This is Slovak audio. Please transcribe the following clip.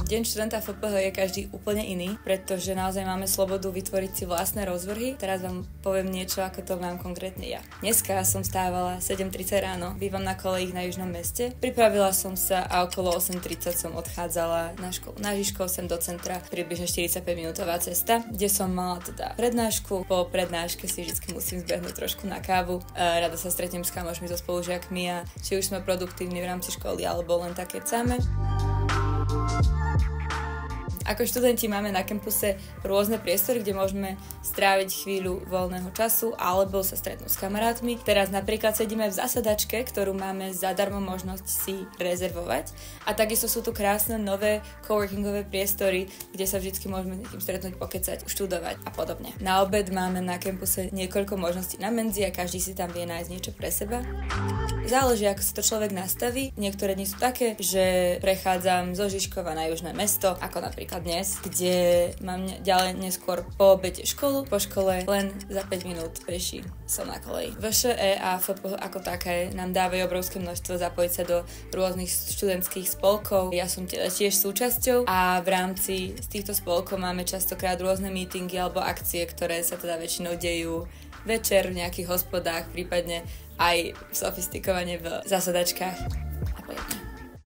Deň študenta FPH je každý úplne iný, pretože naozaj máme slobodu vytvoriť si vlastné rozvrhy. Teraz vám poviem niečo, ako to mám konkrétne ja. Dneska som stávala 7:30 ráno, bývam na kolejích na Južnom meste. Pripravila som sa a okolo 8:30 som odchádzala na školu. Na Žižkov sem do centra, približne 45-minútová cesta, kde som mala teda prednášku. Po prednáške si vždy musím zbehnúť trošku na kávu. Rada sa stretnem s kamošmi, so spolužiakmi a či už sme produktívni v rámci školy alebo len také cáme. Ako študenti máme na kampuse rôzne priestory, kde môžeme stráviť chvíľu voľného času alebo sa stretnúť s kamarátmi. Teraz napríklad sedíme v zasadačke, ktorú máme zadarmo možnosť si rezervovať. A takisto sú tu krásne nové coworkingové priestory, kde sa vždy môžeme s niekým stretnúť, pokecať, študovať a podobne. Na obed máme na kampuse niekoľko možností na menzi a každý si tam vie nájsť niečo pre seba. Záleží, ako sa to človek nastaví. Niektoré dni sú také, že prechádzam zo Žižkova na Južné mesto, ako napríklad dnes, kde mám ďalej neskôr po obede školu, po škole len za 5 minút peši som na koleji. VŠE a FPH ako také nám dávajú obrovské množstvo zapojiť sa do rôznych študentských spolkov. Ja som tiež súčasťou a v rámci z týchto spolkov máme častokrát rôzne meetingy alebo akcie, ktoré sa teda väčšinou dejú večer v nejakých hospodách, prípadne aj sofistikovane v zasadačkách.